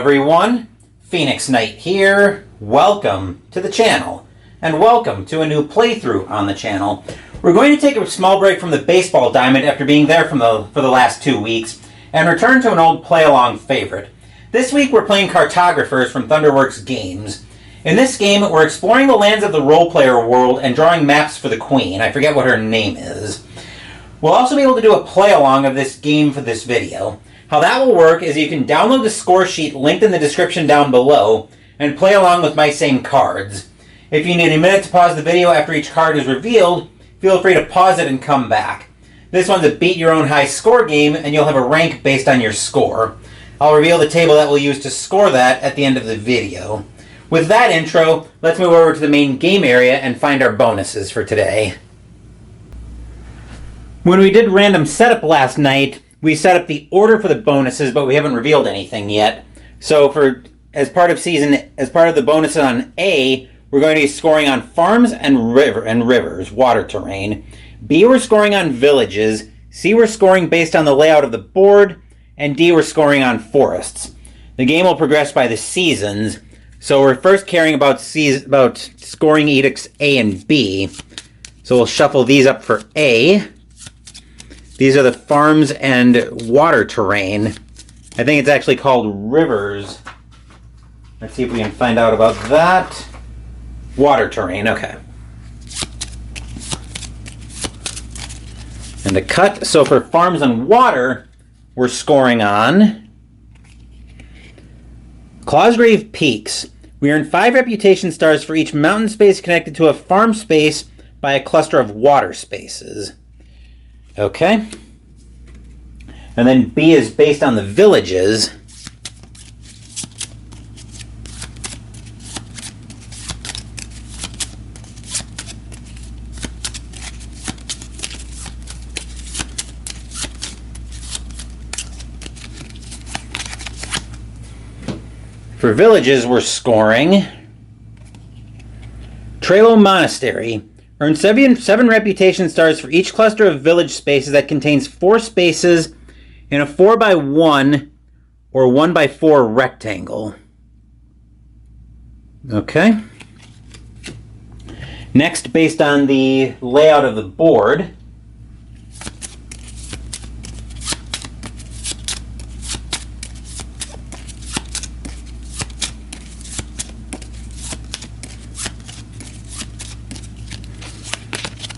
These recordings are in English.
everyone, Phoenix Knight here. Welcome to the channel, and welcome to a new playthrough on the channel. We're going to take a small break from the baseball diamond after being there for the last 2 weeks, and return to an old play-along favorite. This week we're playing Cartographers from Thunderworks Games. In this game, we're exploring the lands of the role-player world and drawing maps for the queen. I forget what her name is. We'll also be able to do a play-along of this game for this video. How that will work is you can download the score sheet linked in the description down below and play along with my same cards. If you need a minute to pause the video after each card is revealed, feel free to pause it and come back. This one's a beat your own high score game, and you'll have a rank based on your score. I'll reveal the table that we'll use to score that at the end of the video. With that intro, let's move over to the main game area and find our bonuses for today. When we did random setup last night, we set up the order for the bonuses, but we haven't revealed anything yet. So as part of the bonus on A, we're going to be scoring on farms and rivers, water terrain. B, we're scoring on villages. C, we're scoring based on the layout of the board. And D, we're scoring on forests. The game will progress by the seasons. So we're first caring about scoring edicts A and B. So we'll shuffle these up for A. These are the farms and water terrain. I think it's actually called rivers. Let's see if we can find out about that. Water terrain, okay. And the cut, so for farms and water, we're scoring on Clawsgrave Peaks. We earn 5 reputation stars for each mountain space connected to a farm space by a cluster of water spaces. Okay. And then B is based on the villages. For villages, we're scoring Trelo Monastery. Earn 7 reputation stars for each cluster of village spaces that contains 4 spaces in a 4x1 or 1x4 rectangle. Okay. Next, based on the layout of the board,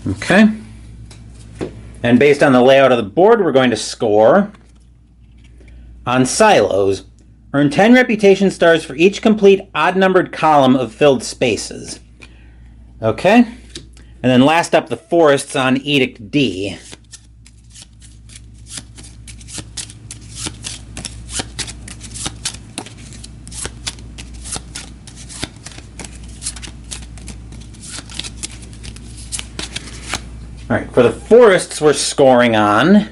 okay. And based on the layout of the board, we're going to score on silos. Earn 10 reputation stars for each complete odd-numbered column of filled spaces. Okay. And then last up, the forests on Edict D. All right, for the forests, we're scoring on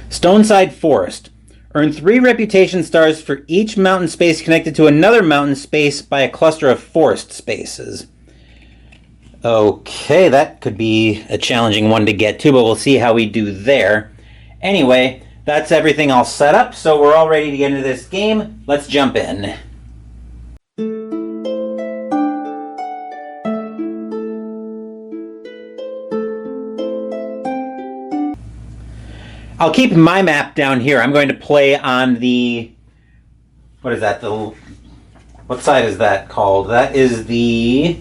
Stoneside Forest. Earn 3 reputation stars for each mountain space connected to another mountain space by a cluster of forest spaces. Okay, that could be a challenging one to get to, but we'll see how we do there. Anyway, that's everything all set up, so we're all ready to get into this game. Let's jump in. I'll keep my map down here. I'm going to play on the, what is that? What side is that called? That is the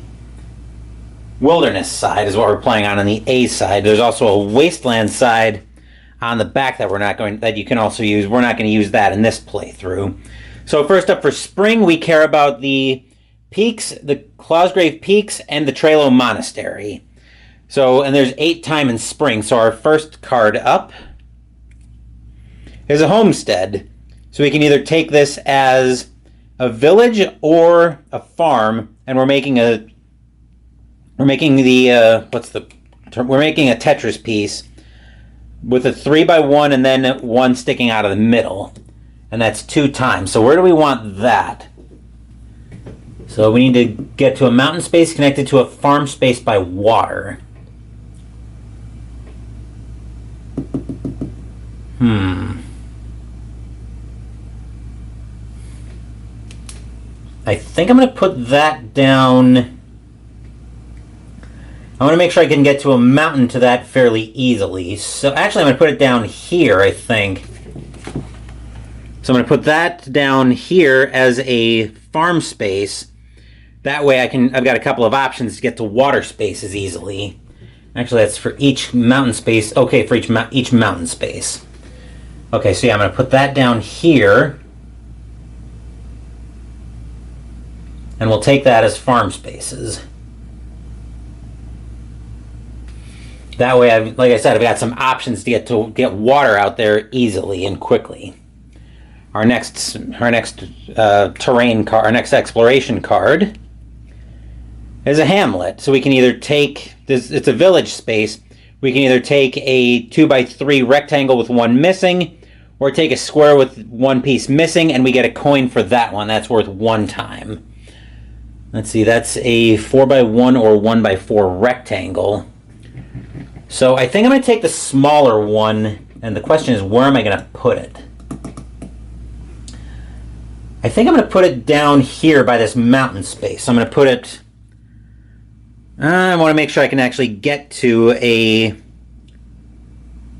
wilderness side is what we're playing on the A side. There's also a wasteland side on the back that you can also use. We're not going to use that in this playthrough. So first up for spring, we care about the peaks, the Clawsgrave Peaks and the Trelo Monastery. So, and there's 8 time in spring. So our first card up is a homestead. So we can either take this as a village or a farm, and we're making a Tetris piece with a 3x1 and then 1 sticking out of the middle, and that's 2 times. So where do we want that? So we need to get to a mountain space connected to a farm space by water. I think I'm going to put that down. I want to make sure I can get to a mountain to that fairly easily. So actually, I'm going to put it down here, I think. So I'm going to put that down here as a farm space. That way I've got a couple of options to get to water spaces easily. Actually, that's for each mountain space. Okay, for each mountain space. Okay, so yeah, I'm going to put that down here. And we'll take that as farm spaces. That way, like I said, I've got some options to get water out there easily and quickly. Our next terrain card, our next exploration card, is a hamlet. So we can either take this. It's a village space. We can either take a 2x3 rectangle with one missing, or take a square with one piece missing, and we get a coin for that one. That's worth 1 time. Let's see, that's a 4x1 or 1x4 rectangle. So I think I'm going to take the smaller one, and the question is, where am I going to put it? I think I'm going to put it down here by this mountain space. So I'm going to put it... I want to make sure I can actually get to a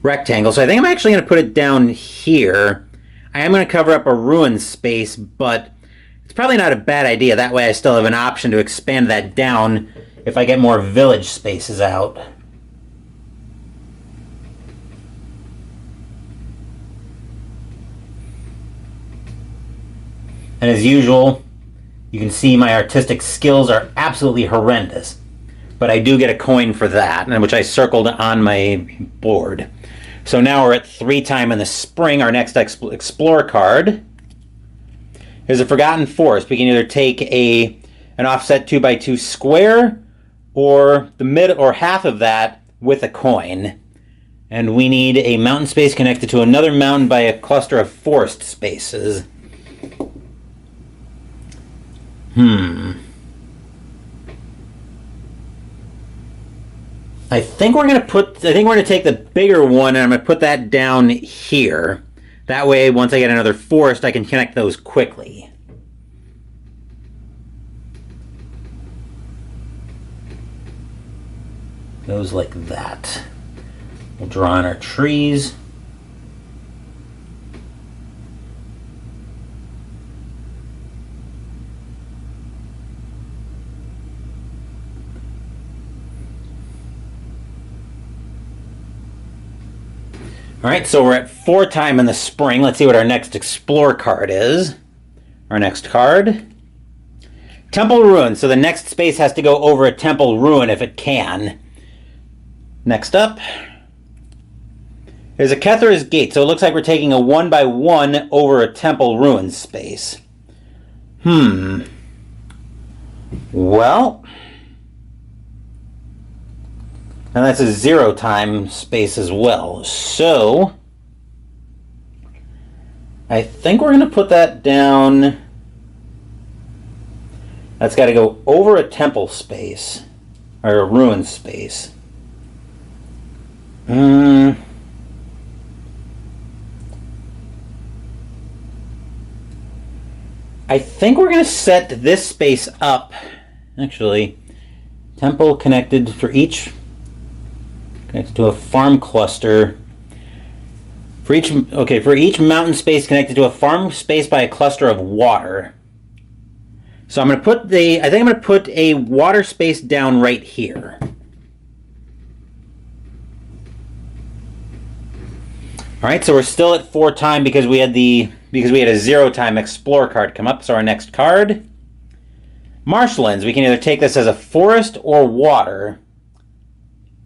rectangle. So I think I'm actually going to put it down here. I am going to cover up a ruined space, but it's probably not a bad idea. That way I still have an option to expand that down if I get more village spaces out. And as usual, you can see my artistic skills are absolutely horrendous. But I do get a coin for that, which I circled on my board. So now we're at 3 time in the spring. Our next explore card is a Forgotten Forest. We can either take an offset 2x2 square, or half of that with a coin. And we need a mountain space connected to another mountain by a cluster of forest spaces. I think we're going to take the bigger one, and I'm going to put that down here. That way, once I get another forest, I can connect those quickly. Goes like that. We'll draw on our trees. All right, so we're at 4 time in the spring. Let's see what our next explore card is. Our next card, Temple Ruin. So the next space has to go over a temple ruin if it can. Next up is a Kethra's Gate. So it looks like we're taking a 1x1 over a temple ruin space. Well, and that's a 0 time space as well. So I think we're going to put that down. That's got to go over a temple space, or a ruin space. I think we're going to set this space up. Actually, temple connected to a farm cluster. For each mountain space connected to a farm space by a cluster of water. So I think I'm going to put a water space down right here. All right, so we're still at 4 time because we had a 0 time explore card come up. So our next card, Marshlands. We can either take this as a forest or water.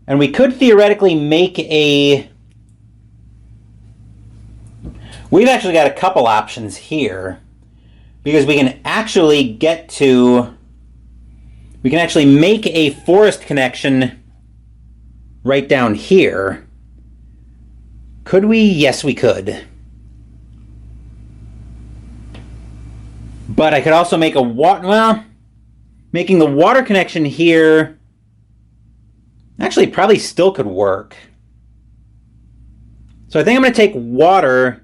And we could theoretically make we've actually got a couple options here, because we can actually make a forest connection right down here. Could we? Yes, we could. But I could also make making the water connection here actually probably still could work. So I think I'm going to take water,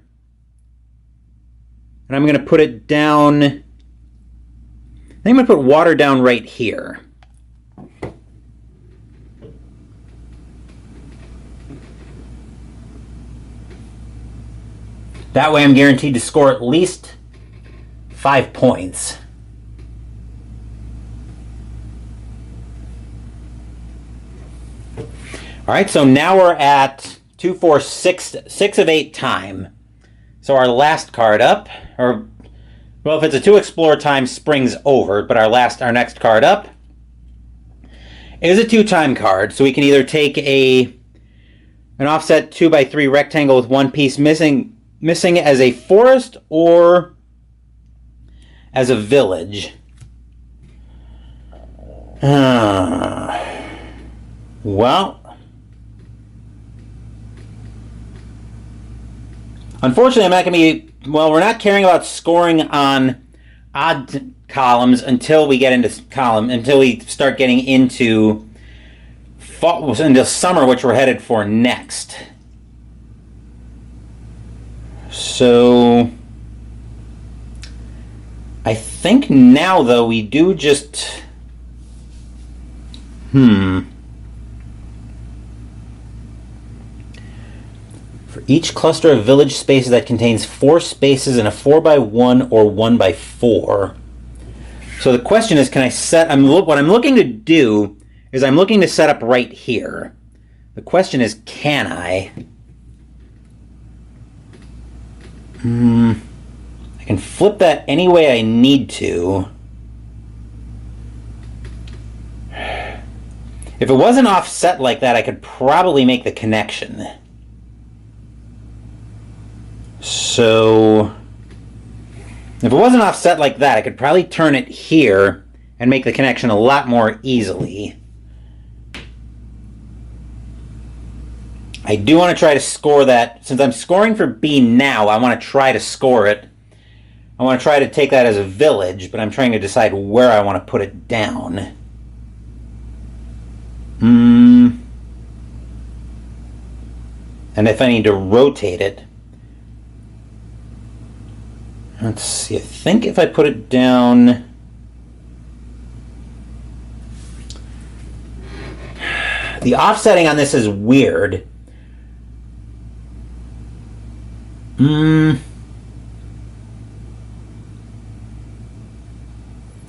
and I'm going to put it down I think I'm going to put water down right here. That way I'm guaranteed to score at least 5 points. All right, so now we're at 2, 4, 6 of 8 time. So our last card up, or well, if it's a 2 explore time, spring's over, but our next card up is a 2 time card. So we can either take an offset 2x3 rectangle with one piece missing as a forest or as a village. Well, unfortunately, I'm not going to be... Well, we're not caring about scoring on odd columns until we get until we start getting into summer, which we're headed for next. So I think now, though, we do just... For each cluster of village spaces that contains 4 spaces in a 4x1 or 1x4. So the question is, can I set... what I'm looking to do is I'm looking to set up right here. The question is, can I? I can flip that any way I need to. If it wasn't offset like that, I could probably make the connection. So if it wasn't offset like that, I could probably turn it here and make the connection a lot more easily. I do want to try to score that. Since I'm scoring for B now, I want to try to score it. I want to try to take that as a village, but I'm trying to decide where I want to put it down. And if I need to rotate it. Let's see, I think if I put it down... The offsetting on this is weird.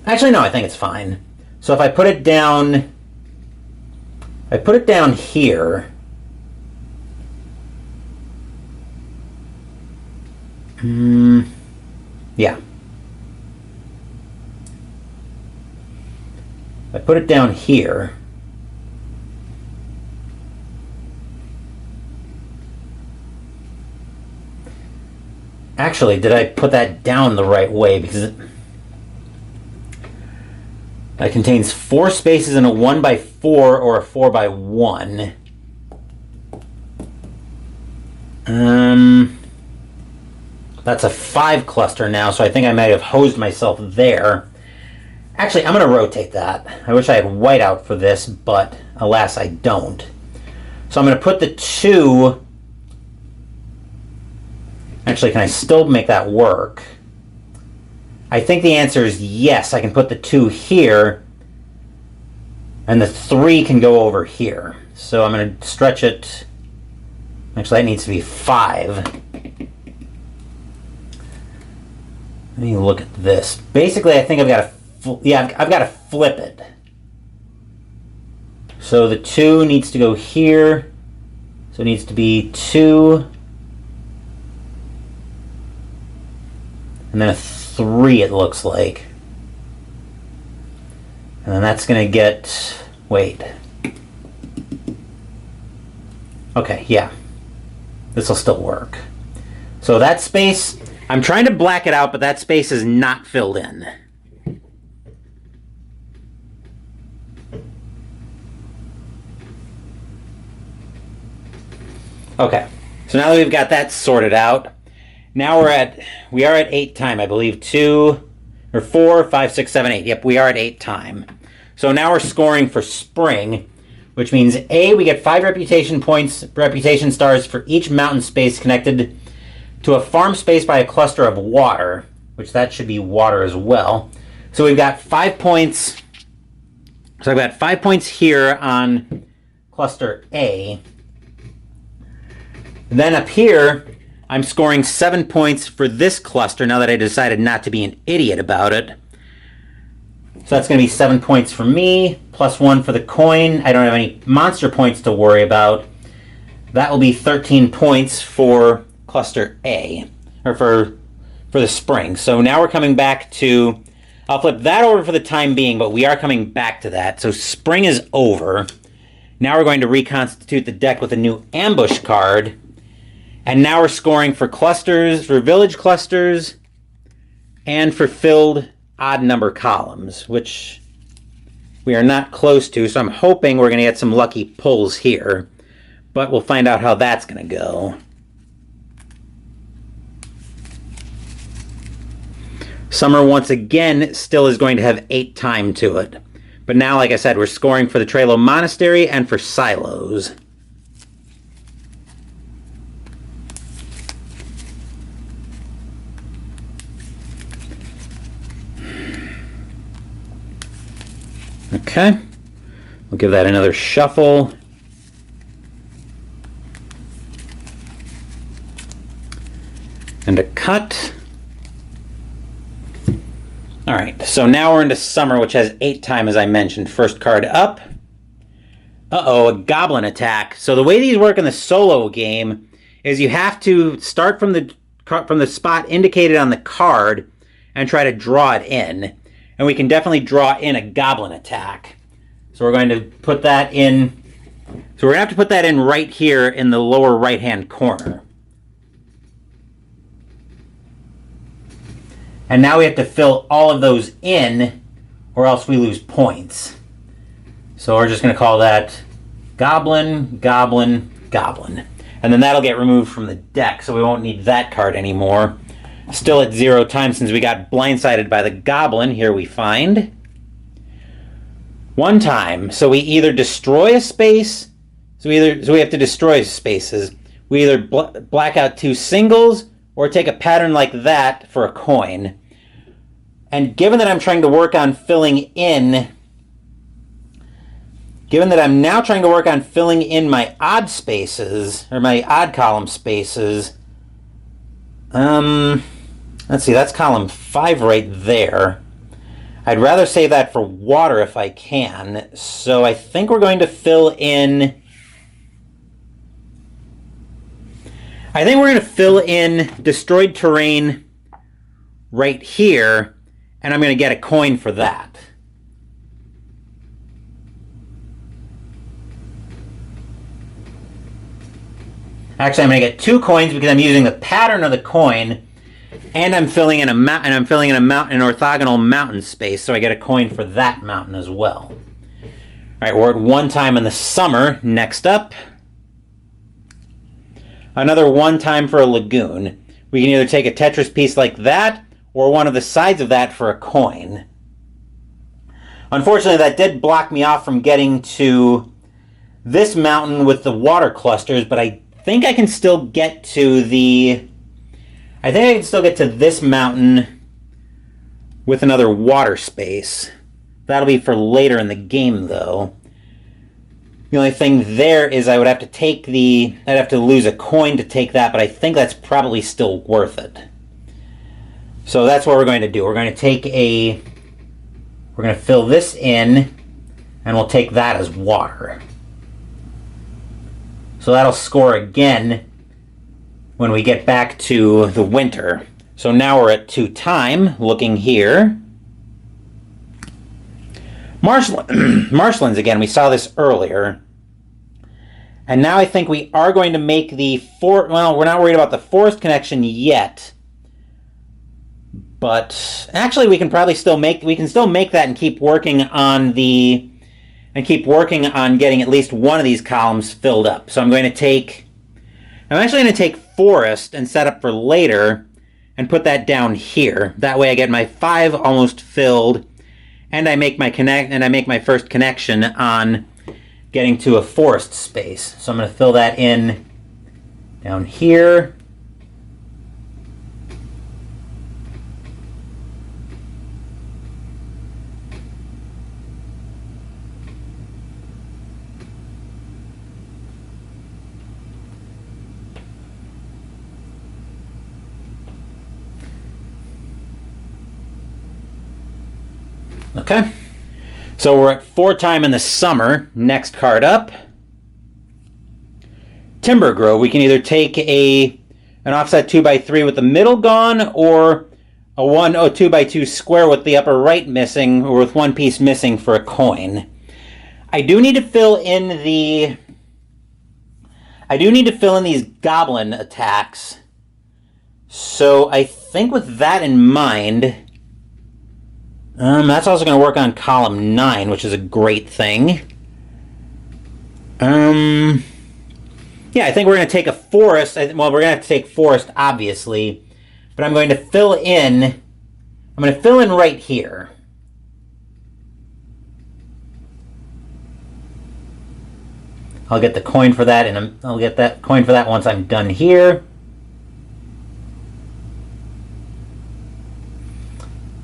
Actually, no, I think it's fine. So if I put it down... here... yeah. If I put it down here... Actually, did I put that down the right way? Because it contains 4 spaces in a 1x4 or a 4x1. That's a 5 cluster now, so I think I might have hosed myself there. Actually, I'm going to rotate that. I wish I had white out for this, but alas, I don't. So I'm going to put the 2... Actually, can I still make that work? I think the answer is yes. I can put the 2 here, and the 3 can go over here. So I'm going to stretch it. Actually, that needs to be 5. Let me look at this. Basically, I think I've got to, I've got to flip it. So the 2 needs to go here. So it needs to be 2. And then a 3, it looks like. And then that's going to get... Wait. Okay, yeah. This will still work. So that space... I'm trying to black it out, but that space is not filled in. Okay. So now that we've got that sorted out... Now we are at 8 time, I believe. 2 or 4, 5, 6, 7, 8. Yep, we are at 8 time. So now we're scoring for spring, which means A, we get 5 reputation stars for each mountain space connected to a farm space by a cluster of water, which that should be water as well. So we've got 5 points. So I've got 5 points here on cluster A. Then up here, I'm scoring 7 points for this cluster now that I decided not to be an idiot about it. So that's going to be 7 points for me, plus 1 for the coin. I don't have any monster points to worry about. That will be 13 points for cluster A, or for the spring. So now we're coming back to, I'll flip that over for the time being, but we are coming back to that. So spring is over. Now we're going to reconstitute the deck with a new ambush card. And now we're scoring for clusters, for village clusters, and for filled odd number columns, which we are not close to. So I'm hoping we're going to get some lucky pulls here. But we'll find out how that's going to go. Summer, once again, still is going to have 8 time to it. But now, like I said, we're scoring for the Trelo Monastery and for silos. Okay. We'll give that another shuffle. And a cut. All right, so now we're into summer, which has 8 time, as I mentioned. First card up. Uh-oh, a goblin attack. So the way these work in the solo game is you have to start from the spot indicated on the card and try to draw it in. And we can definitely draw in a goblin attack. So we're going to put that in. So we're going to have to put that in right here in the lower right-hand corner. And now we have to fill all of those in, or else we lose points. So we're just going to call that Goblin, Goblin, Goblin. And then that'll get removed from the deck, so we won't need that card anymore. Still at 0 time since we got blindsided by the Goblin. Here we find 1 time. So we either destroy a space, so we have to destroy spaces. We either black out 2 singles, or take a pattern like that for a coin. And given that I'm trying to work on filling in, given that I'm now trying to work on filling in my odd spaces, or my odd column spaces, let's see, that's column 5 right there. I'd rather save that for water if I can, so I think we're going to fill in, destroyed terrain right here, and I'm going to get a coin for that. Actually, I'm going to get 2 coins because I'm using the pattern of the coin, and I'm filling in an orthogonal mountain space, so I get a coin for that mountain as well. All right, we're at 1 time in the summer. Next up, another 1 time for a lagoon. We can either take a Tetris piece like that, or one of the sides of that for a coin. Unfortunately, that did block me off from getting to this mountain with the water clusters, but I think I can still get to this mountain with another water space. That'll be for later in the game, though. The only thing there is I'd have to lose a coin to take that, but I think that's probably still worth it. So that's what we're going to do. We're going to fill this in, and we'll take that as water. So that'll score again when we get back to the winter. So now we're at 2 time, looking here. Marshlands again, we saw this earlier. And now I think we are going to make we're not worried about the forest connection yet. But actually we can still make that and keep working on getting at least one of these columns filled up. So I'm actually going to take forest and set up for later and put that down here. That way I get my 5 almost filled, and I make my first connection on getting to a forest space. So I'm going to fill that in down here. Okay. So we're at 4 time in the summer. Next card up. Timber Grove. We can either take an offset 2x3 with the middle gone, or a 2x2 square with the upper right missing, or with one piece missing for a coin. I do need to fill in these goblin attacks. So I think with that in mind, that's also going to work on column 9, which is a great thing. Yeah, I think we're going to take a forest. Well, we're going to have to take forest, obviously. But I'm going to fill in right here. I'll get the coin for that, and I'll get that coin for that once I'm done here.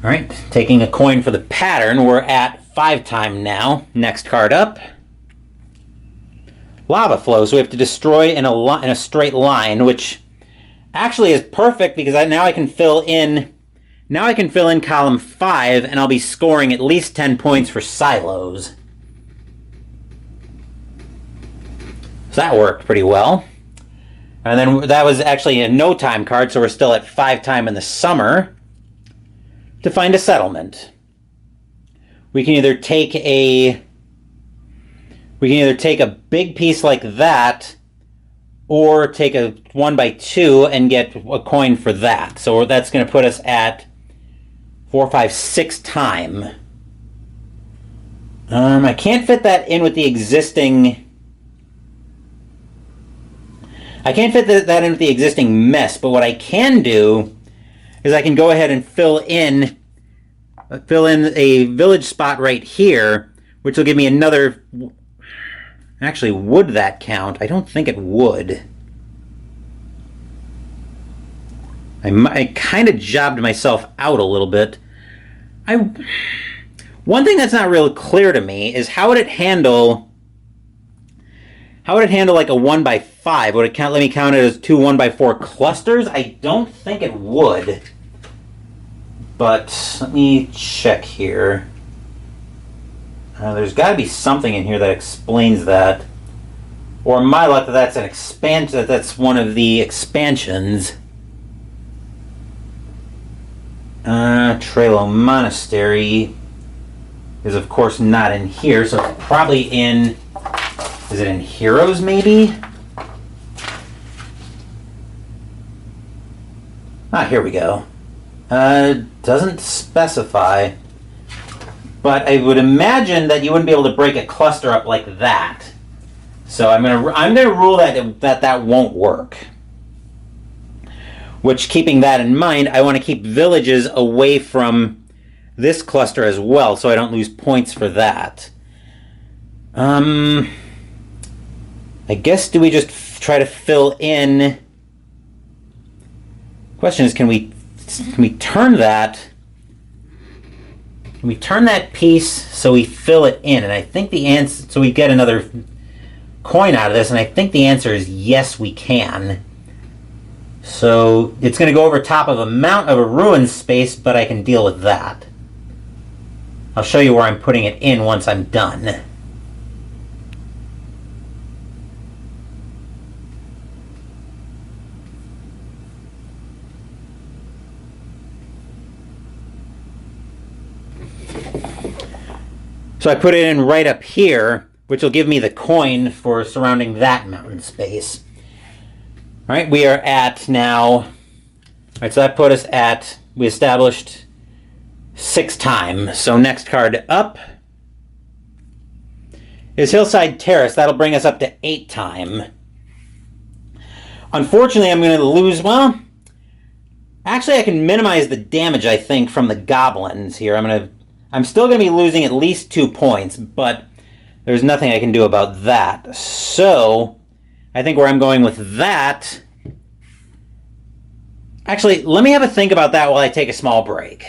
All right, taking a coin for the pattern. We're at 5 time now. Next card up. Lava flow. So we have to destroy in a straight line, which actually is perfect because now I can fill in column 5, and I'll be scoring at least 10 points for silos. So that worked pretty well. And then that was actually a no time card, so we're still at 5 time in the summer to find a settlement. We can either take a big piece like that, or take a 1x2 and get a coin for that. So that's going to put us at 4, 5, 6 time. I can't fit that in with the existing. I can't fit that in with the existing mess, but what I can do is I can go ahead and fill in a village spot right here, which will give me another. Actually, would that count? I don't think it would. I kind of jobbed myself out a little bit. One thing that's not real clear to me is how would it handle like a 1x5? Would it let me count it as 2 1x4 clusters? I don't think it would. But let me check here. There's got to be something in here that explains that. Or my luck, that's an expansion. That's one of the expansions. Trelo Monastery is of course not in here, so it's probably in. Is it in Heroes, maybe? Here we go. Doesn't specify. But I would imagine that you wouldn't be able to break a cluster up like that. So I'm gonna rule that won't work. Which, keeping that in mind, I want to keep villages away from this cluster as well, so I don't lose points for that. I guess, do we just try to fill in? Question is, can we turn that? Can we turn that piece so we fill it in? And I think the answer, so we get another coin out of this, and I think the answer is yes, we can. So it's going to go over top of a ruin space, but I can deal with that. I'll show you where I'm putting it in once I'm done. So I put it in right up here, which will give me the coin for surrounding that mountain space. All right, we are at now. All right, so that put us at, we established 6 time. So next card up is Hillside Terrace. That'll bring us up to 8 time. Unfortunately, I'm going to lose, well, actually I can minimize the damage, I think, from the goblins here. I'm still going to be losing at least 2 points, but there's nothing I can do about that. So I think where I'm going with that. Actually, let me have a think about that while I take a small break.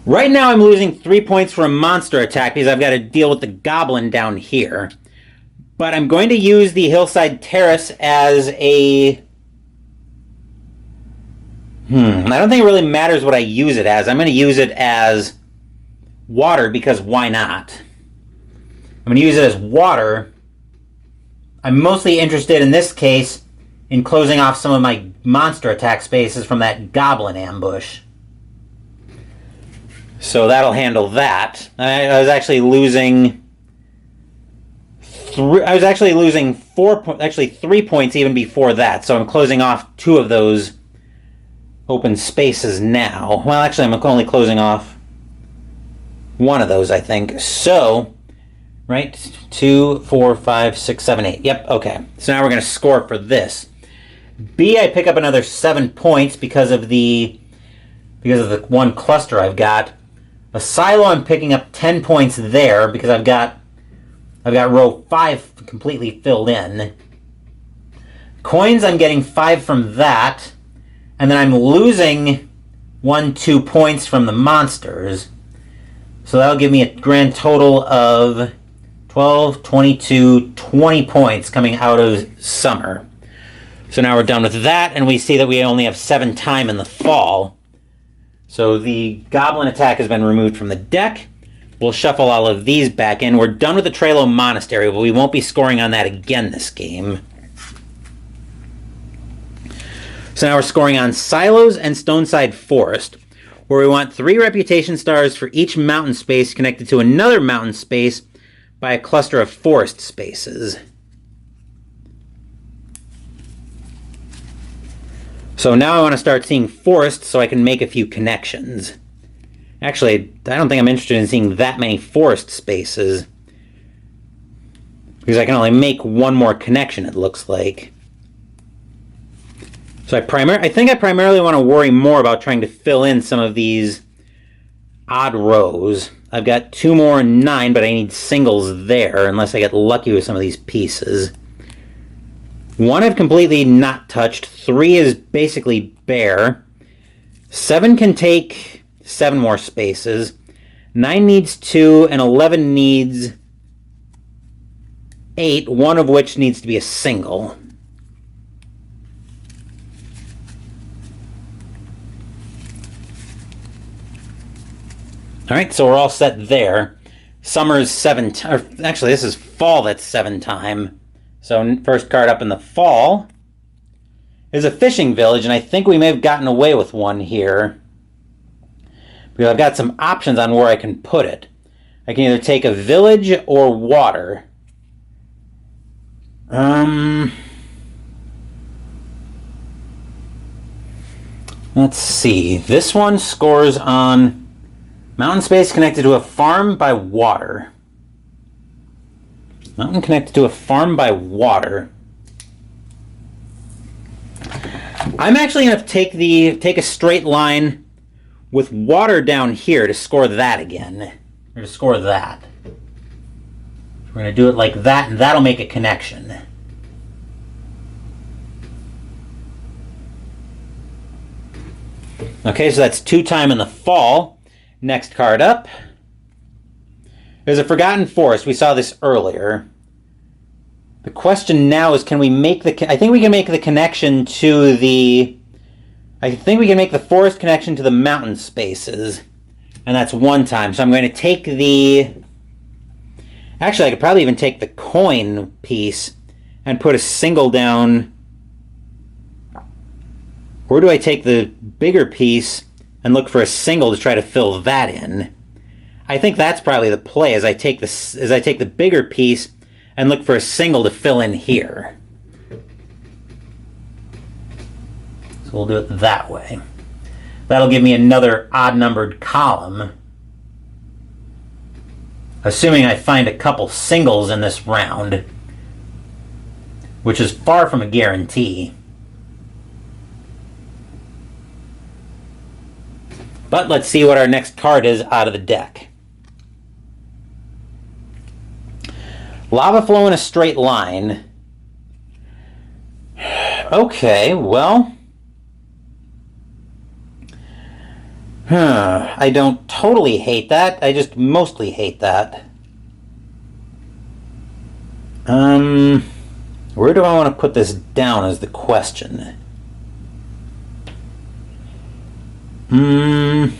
Right now I'm losing 3 points for a monster attack because I've got to deal with the goblin down here. But I'm going to use the Hillside Terrace as a... I don't think it really matters what I use it as. I'm going to use it as water because why not? I'm going to use it as water. I'm mostly interested in this case in closing off some of my monster attack spaces from that goblin ambush. So that'll handle that. I was actually losing 3 points even before that. So I'm closing off 2 of those open spaces now. Well, actually, I'm only closing off 1 of those, I think. So, right, 2, 4, 5, 6, 7, 8. Yep, okay. So now we're going to score for this. B, I pick up another 7 points because of the one cluster I've got. A silo, I'm picking up 10 points there because I've got row 5 completely filled in. Coins, I'm getting 5 from that. And then I'm losing 2 points from the monsters. So that'll give me a grand total of 12, 22, 20 points coming out of summer. So now we're done with that, and we see that we only have 7 time in the fall. So the goblin attack has been removed from the deck. We'll shuffle all of these back in. We're done with the Trelo Monastery, but we won't be scoring on that again this game. So now we're scoring on Silos and Stoneside Forest, where we want 3 reputation stars for each mountain space connected to another mountain space by a cluster of forest spaces. So now I want to start seeing forests so I can make a few connections. Actually, I don't think I'm interested in seeing that many forest spaces, because I can only make 1 more connection, it looks like. So I think I primarily want to worry more about trying to fill in some of these odd rows. I've got 2 more 9, but I need singles there, unless I get lucky with some of these pieces. 1 I've completely not touched. 3 is basically bare. 7 can take 7 more spaces. 9 needs 2, and 11 needs 8, 1 of which needs to be a single. All right, so we're all set there. Summer's 7 time. Actually, this is fall that's 7 time. So first card up in the fall is a fishing village, and I think we may have gotten away with one here, because I've got some options on where I can put it. I can either take a village or water. Let's see. This one scores on mountain space connected to a farm by water. Mountain connected to a farm by water. I'm actually going to take a straight line with water down here to score that again. Or to score that. We're going to do it like that, and that'll make a connection. Okay, so that's 2 time in the fall. Next card up. There's a Forgotten Forest. We saw this earlier. The question now is, can we make the... I think we can make the connection to the... I think we can make the forest connection to the mountain spaces. And that's 1 time. So I'm going to take the... Actually, I could probably even take the coin piece and put a single down. Or do I take the bigger piece and look for a single to try to fill that in? I think that's probably the play, as I take the bigger piece and look for a single to fill in here. So we'll do it that way. That'll give me another odd-numbered column, assuming I find a couple singles in this round, which is far from a guarantee. But let's see what our next card is out of the deck. Lava flow in a straight line. Okay, well... I don't totally hate that. I just mostly hate that. Where do I want to put this down is the question. You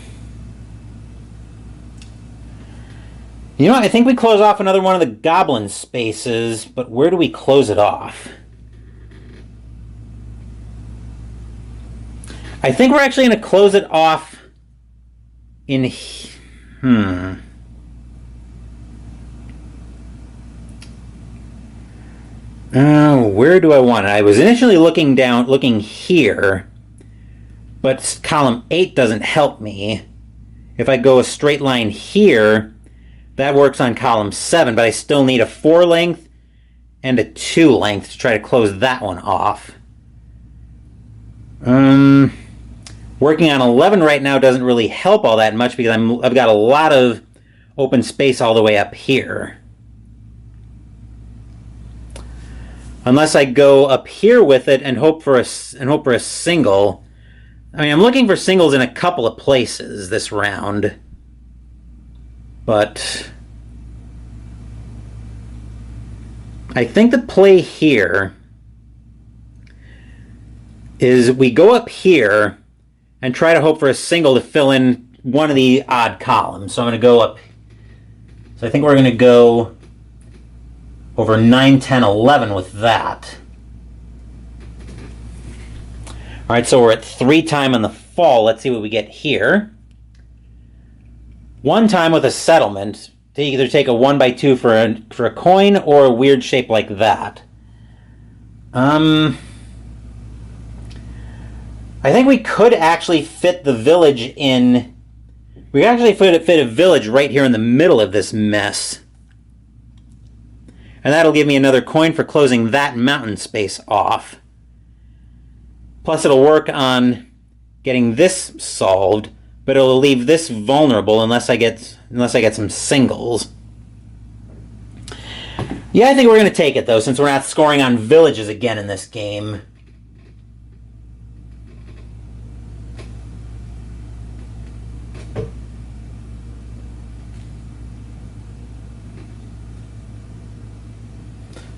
know, I think we close off another one of the goblin spaces, but where do we close it off? I think we're actually going to close it off in... where do I want it? I was initially looking here, but column 8 doesn't help me. If I go a straight line here, that works on column 7, but I still need a 4 length and a 2 length to try to close that one off. Working on 11 right now doesn't really help all that much because I've got a lot of open space all the way up here. Unless I go up here with it and hope for a single. I mean, I'm looking for singles in a couple of places this round. But I think the play here is we go up here and try to hope for a single to fill in one of the odd columns. So I'm going to go up. So I think we're going to go over 9, 10, 11 with that. All right, so we're at 3 time on the fall. Let's see what we get here. 1 time with a settlement to either take a 1x2 for a coin or a weird shape like that. I think we could actually fit the village in. We could actually fit a village right here in the middle of this mess. And that'll give me another coin for closing that mountain space off. Plus it'll work on getting this solved, but it'll leave this vulnerable unless I get some singles. Yeah, I think we're going to take it though, since we're not scoring on villages again in this game.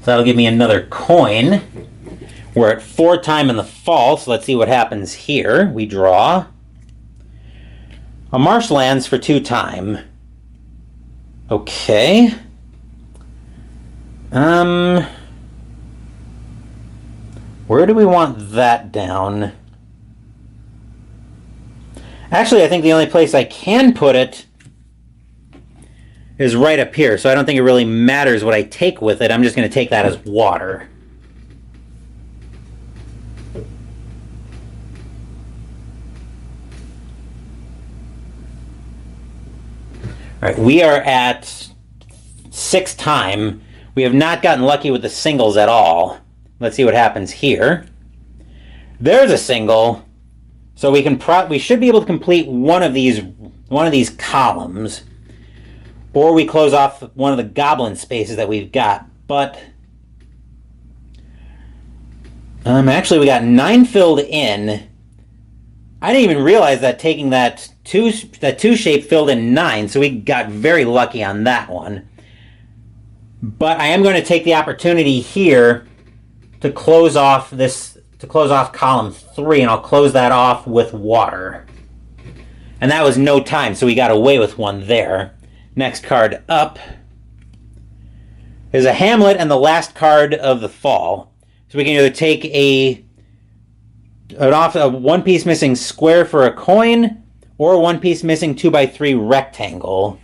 So that'll give me another coin. We're at 4 time in the fall, so let's see what happens here. We draw a marshlands for 2 time. Okay. Where do we want that down? Actually, I think the only place I can put it is right up here, so I don't think it really matters what I take with it. I'm just going to take that as water. All right, we are at 6 time. We have not gotten lucky with the singles at all. Let's see what happens here. There's a single, so we should be able to complete one of these columns. Or we close off one of the goblin spaces that we've got. But actually we got 9 filled in. I didn't even realize that taking that 2 shape filled in 9, so we got very lucky on that one. But I am going to take the opportunity here to close off column 3, and I'll close that off with water. And that was no time, so we got away with one there. Next card up is a Hamlet and the last card of the fall. So we can either take a 1 piece missing square for a coin or a 1 piece missing 2x3 rectangle.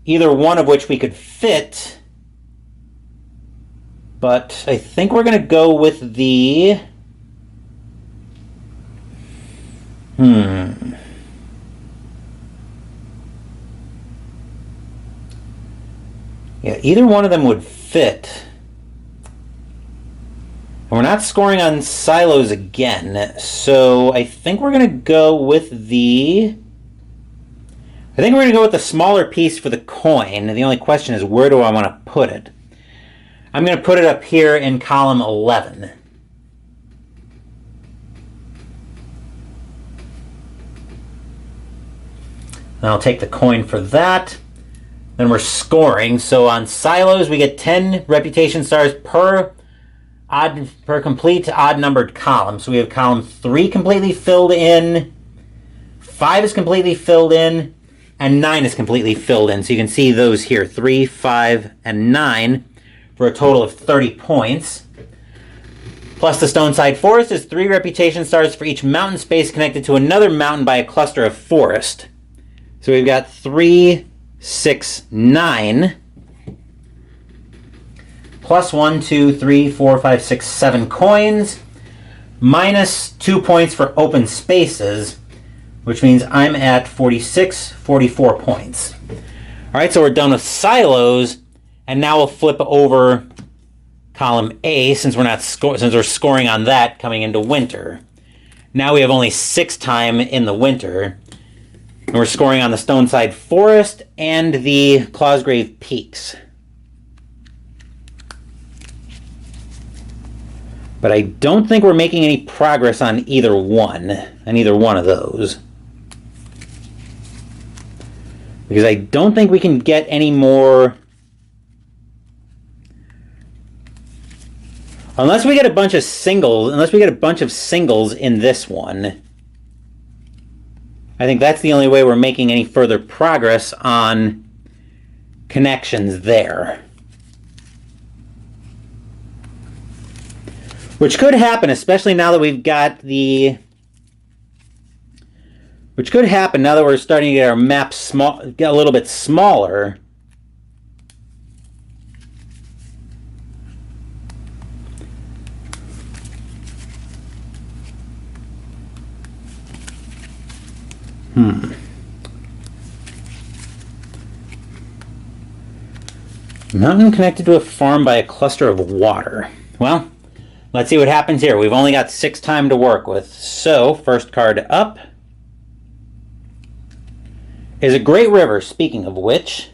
Either one of which we could fit. But I think we're going to go with the... Yeah, either one of them would fit. And we're not scoring on silos again, so I think we're going to go with the... I think we're going to go with the smaller piece for the coin. The only question is, where do I want to put it? I'm going to put it up here in column 11. And I'll take the coin for that. Then we're scoring. So on silos, we get 10 reputation stars per complete odd-numbered column. So we have column 3 completely filled in, 5 is completely filled in, and 9 is completely filled in. So you can see those here, 3, 5, and 9, for a total of 30 points. Plus the Stoneside Forest is 3 reputation stars for each mountain space connected to another mountain by a cluster of forest. So we've got 3, 6, 9. Plus 1, 2, 3, 4, 5, 6, 7 coins. Minus 2 points for open spaces, which means I'm at 46, 44 points. All right, so we're done with silos, and now we'll flip over column A since we're scoring on that coming into winter. Now we have only 6 time in the winter, and we're scoring on the Stoneside Forest and the Clawsgrave Peaks. But I don't think we're making any progress on either one of those. Because I don't think we can get any more. Unless we get a bunch of singles in this one. I think that's the only way we're making any further progress on connections there. Which could happen, especially now that we've got the... Which could happen now that we're starting to get our map get a little bit smaller. Mountain connected to a farm by a cluster of water. Well, let's see what happens here. We've only got 6 time to work with. So, first card up is a great river, speaking of which.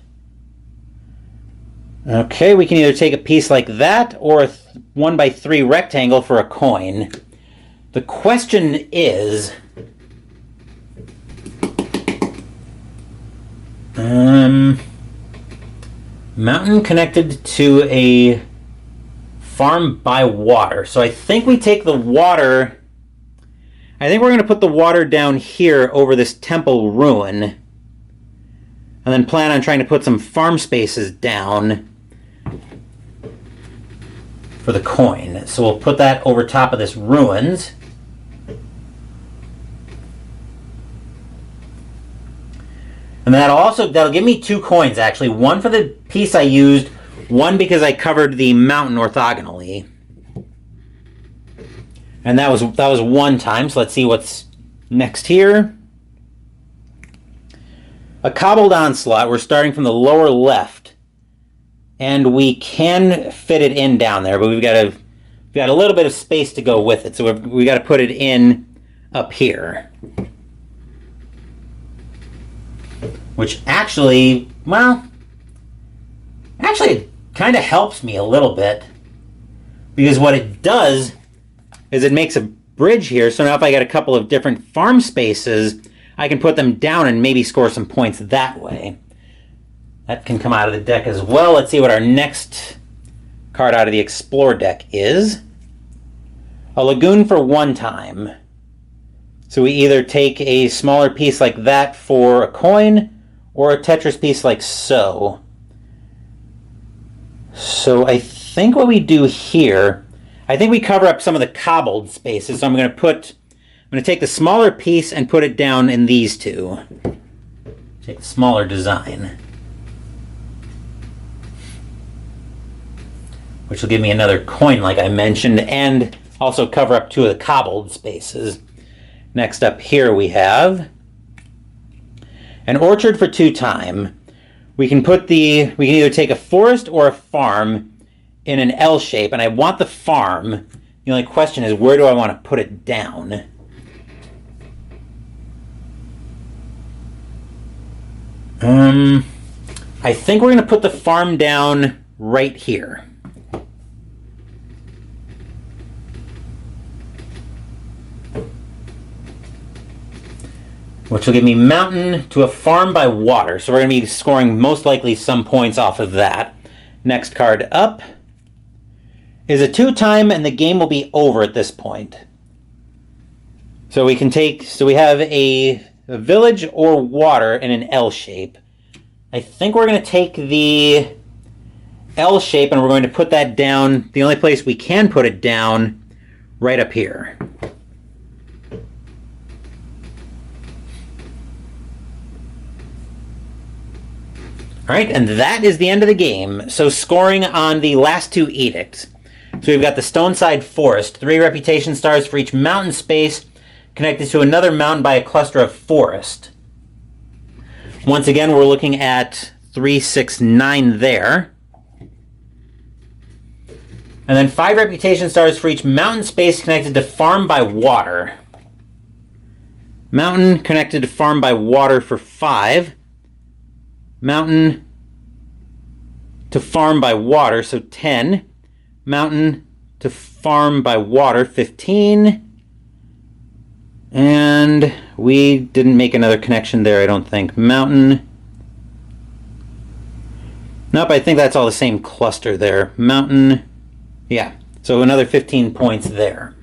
Okay, we can either take a piece like that or a 1x3 rectangle for a coin. The question is... mountain connected to a farm by water. So I think we take the water... I think we're going to put the water down here over this temple ruin. And then plan on trying to put some farm spaces down for the coin. So we'll put that over top of this ruins. And that'll give me 2 coins, actually. One for the piece I used, one because I covered the mountain orthogonally. And that was 1 time, so let's see what's next here. A cobbled onslaught. We're starting from the lower left. And we can fit it in down there, but we've got a little bit of space to go with it. So we've got to put it in up here. Which actually, well, it kind of helps me a little bit. Because what it does is it makes a bridge here. So now if I get a couple of different farm spaces, I can put them down and maybe score some points that way. That can come out of the deck as well. Let's see what our next card out of the Explore deck is. A lagoon for 1 time. So we either take a smaller piece like that for a coin, or a Tetris piece like so. So I think what we do here, I think we cover up some of the cobbled spaces. So I'm going to take the smaller piece and put it down in these 2. Take the smaller design. Which will give me another coin like I mentioned, and also cover up 2 of the cobbled spaces. Next up here we have an orchard for 2 time. We can either take a forest or a farm in an L shape, and I want the farm. The only question is, where do I want to put it down? I think we're going to put the farm down right here. Which will give me mountain to a farm by water. So we're going to be scoring most likely some points off of that. Next card up is a 2 time, and the game will be over at this point. So we have a a village or water in an L shape. I think we're going to take the L shape and we're going to put that down. The only place we can put it down, right up here. All right, and that is the end of the game. So scoring on the last two edicts. So we've got the Stoneside Forest, 3 reputation stars for each mountain space connected to another mountain by a cluster of forest. Once again, we're looking at 3, 6, 9 there. And then 5 reputation stars for each mountain space connected to farm by water. Mountain connected to farm by water for 5. Mountain to farm by water, so 10. Mountain to farm by water, 15. And we didn't make another connection there, I don't think. Mountain. Nope, I think that's all the same cluster there. Mountain. Yeah, so another 15 points there.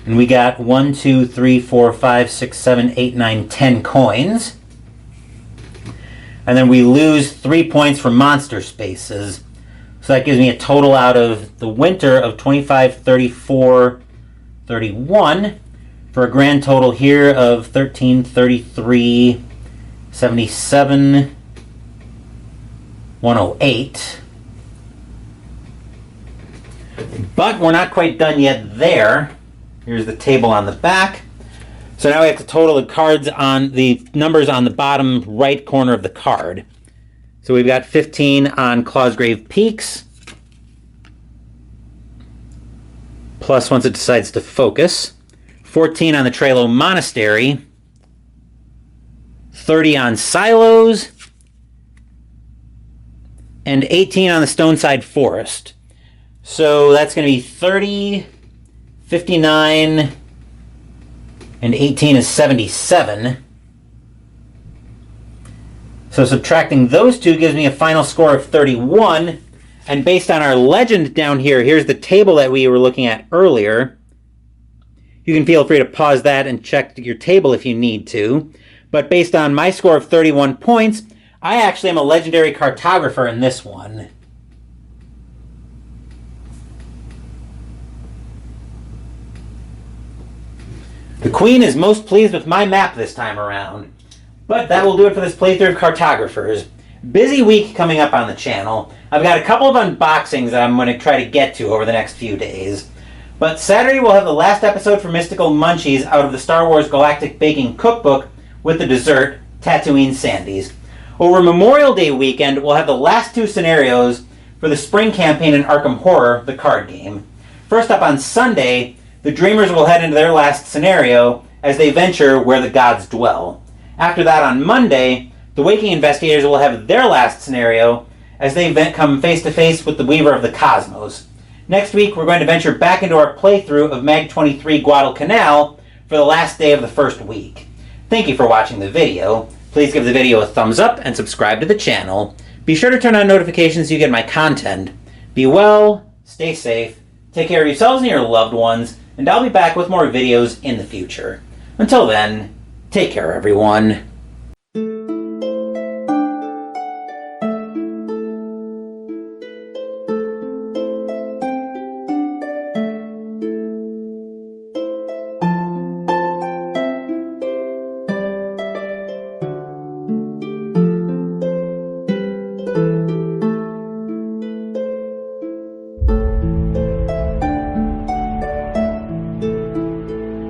And we got 1, 2, 3, 4, 5, 6, 7, 8, 9, 10 coins. And then we lose 3 points for monster spaces. So that gives me a total out of the winter of 25, 34, 31, for a grand total here of 13, 33, 77, 108. But we're not quite done yet there. Here's the table on the back. So now we have to total the cards on the numbers on the bottom right corner of the card. So we've got 15 on Clawsgrave Peaks, plus once it decides to focus. 14 on the Trelo Monastery, 30 on Silos, and 18 on the Stoneside Forest. So that's going to be 30, 59, and 18 is 77. So subtracting those two gives me a final score of 31. And based on our legend down here, here's the table that we were looking at earlier. You can feel free to pause that and check your table if you need to. But based on my score of 31 points, I actually am a legendary cartographer in this one. The Queen is most pleased with my map this time around. But that will do it for this playthrough of Cartographers. Busy week coming up on the channel. I've got a couple of unboxings that I'm going to try to get to over the next few days. But Saturday we'll have the last episode for Mystical Munchies out of the Star Wars Galactic Baking Cookbook with the dessert, Tatooine Sandies. Over Memorial Day weekend we'll have the last 2 scenarios for the spring campaign in Arkham Horror, the card game. First up on Sunday, the Dreamers will head into their last scenario as they venture where the gods dwell. After that, on Monday, the Waking Investigators will have their last scenario as they come face-to-face with the Weaver of the Cosmos. Next week, we're going to venture back into our playthrough of Mag 23 Guadalcanal for the last day of the first week. Thank you for watching the video. Please give the video a thumbs up and subscribe to the channel. Be sure to turn on notifications so you get my content. Be well, stay safe, take care of yourselves and your loved ones, and I'll be back with more videos in the future. Until then, take care, everyone.